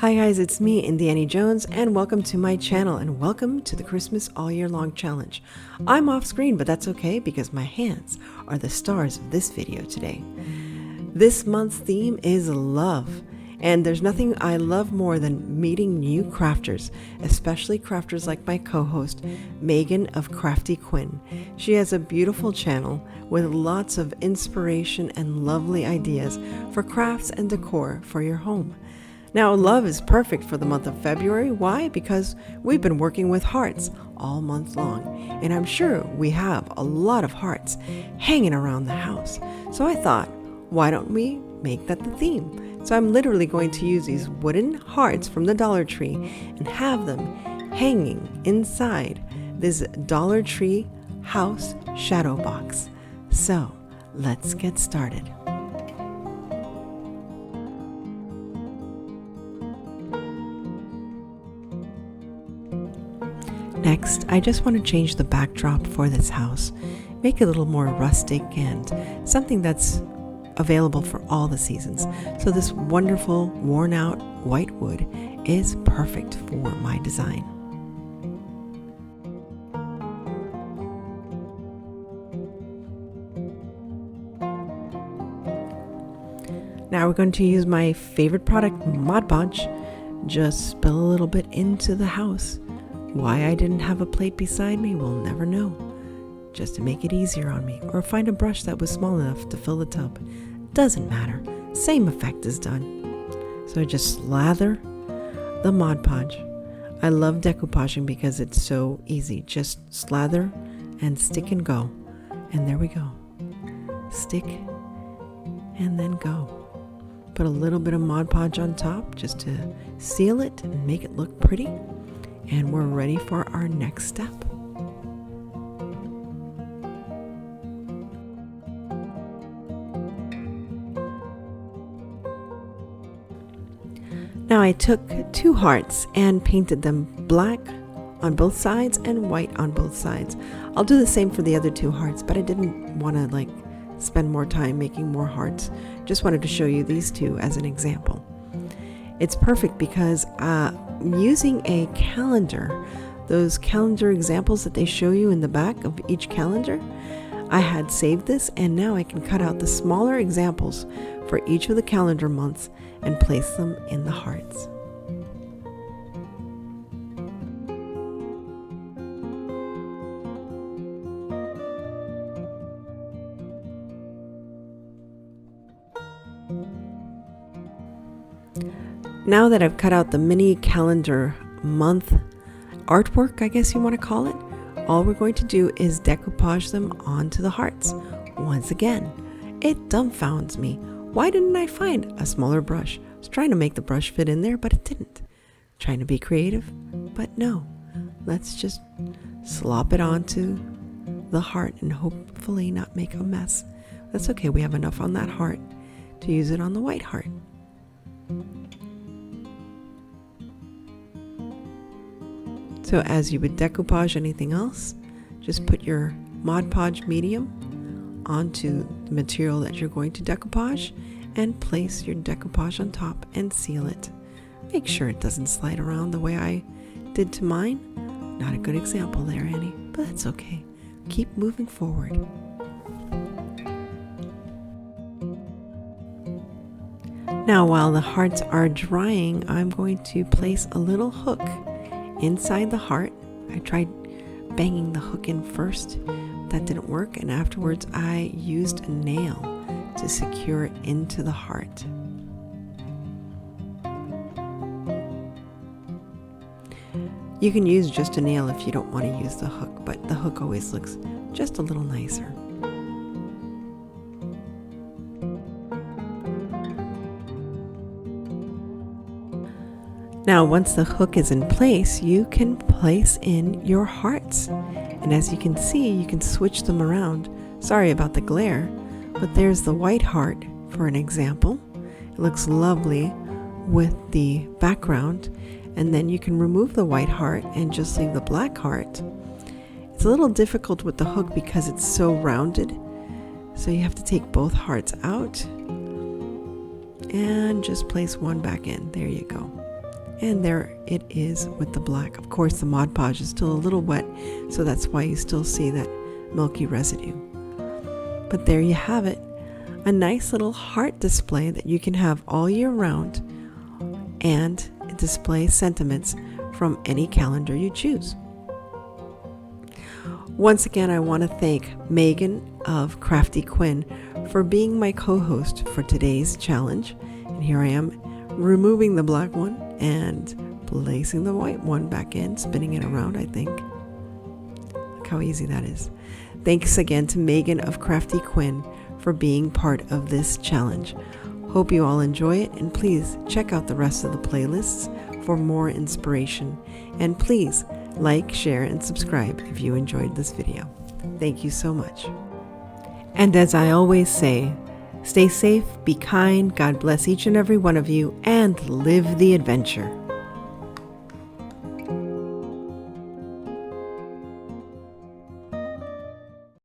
Hi guys, it's me, Indiana Jones, and welcome to my channel, and welcome to the Christmas All Year Long Challenge. I'm off screen, but that's okay because my hands are the stars of this video today. This month's theme is love, and there's nothing I love more than meeting new crafters, especially crafters like my co-host, Megan of Crafty Quinn. She has a beautiful channel with lots of inspiration and lovely ideas for crafts and decor for your home. Now, love is perfect for the month of February. Why? Because we've been working with hearts all month long, and I'm sure we have a lot of hearts hanging around the house. So I thought, why don't we make that the theme? So I'm literally going to use these wooden hearts from the Dollar Tree and have them hanging inside this Dollar Tree house shadow box. So let's get started. Next, I just want to change the backdrop for this house, make it a little more rustic and something that's available for all the seasons. So this wonderful worn out white wood is perfect for my design. Now we're going to use my favorite product, Mod Podge. Just spill a little bit into the house. Why I didn't have a plate beside me, we'll never know. Just to make it easier on me, or find a brush that was small enough to fill the tub. Doesn't matter, same effect is done. So I just slather the Mod Podge. I love decoupaging because it's so easy. Just slather and stick and go. And there we go. Stick and then go. Put a little bit of Mod Podge on top just to seal it and make it look pretty. And we're ready for our next step. Now I took two hearts and painted them black on both sides and white on both sides. I'll do the same for the other two hearts, but I didn't want to spend more time making more hearts. Just wanted to show you these two as an example. It's perfect because using a calendar, those calendar examples that they show you in the back of each calendar, I had saved this, and now I can cut out the smaller examples for each of the calendar months and place them in the hearts. Now that I've cut out the mini calendar month artwork, I guess you want to call it, all we're going to do is decoupage them onto the hearts. Once again, it dumbfounds me. Why didn't I find a smaller brush? I was trying to make the brush fit in there, but it didn't. Trying to be creative, but no. Let's just slop it onto the heart and hopefully not make a mess. That's okay, we have enough on that heart to use it on the white heart. So as you would decoupage anything else, just put your Mod Podge medium onto the material that you're going to decoupage and place your decoupage on top and seal it. Make sure it doesn't slide around the way I did to mine. Not a good example there, Annie, but that's okay. Keep moving forward. Now while the hearts are drying, I'm going to place a little hook inside the heart. I tried banging the hook in first. That didn't work, and afterwards I used a nail to secure it into the heart. You can use just a nail if you don't want to use the hook, but the hook always looks just a little nicer. Now, once the hook is in place, you can place in your hearts. And as you can see, you can switch them around. Sorry about the glare, but there's the white heart for an example. It looks lovely with the background. And then you can remove the white heart and just leave the black heart. It's a little difficult with the hook because it's so rounded. So you have to take both hearts out and just place one back in. There you go. And there it is with the black. Of course, the Mod Podge is still a little wet, so that's why you still see that milky residue. But there you have it, a nice little heart display that you can have all year round, and it displays sentiments from any calendar you choose. Once again, I want to thank Megan of Crafty Quinn for being my co-host for today's challenge. And here I am removing the black one and placing the white one back in, spinning it around, I think. Look how easy that is. Thanks again to Megan of Crafty Quinn for being part of this challenge. Hope you all enjoy it, and please check out the rest of the playlists for more inspiration. And please like, share, and subscribe if you enjoyed this video. Thank you so much. And as I always say, stay safe, be kind, God bless each and every one of you, and live the adventure.